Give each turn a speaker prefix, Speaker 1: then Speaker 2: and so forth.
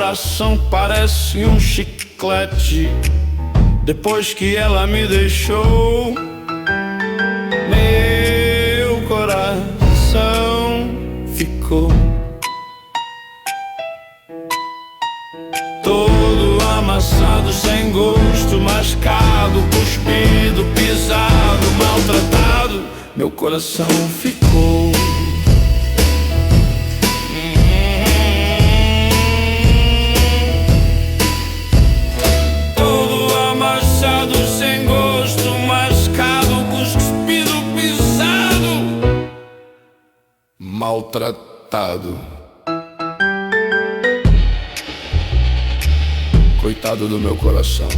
Speaker 1: coração parece um chiclete. Depois que ela me deixou, meu coração ficou todo amassado, sem gosto, mascado, cuspido, pisado, maltratado. Meu coração ficou. Todo amassado, sem gosto, mascado, cuspido, pisado, maltratado. Coitado do meu coração.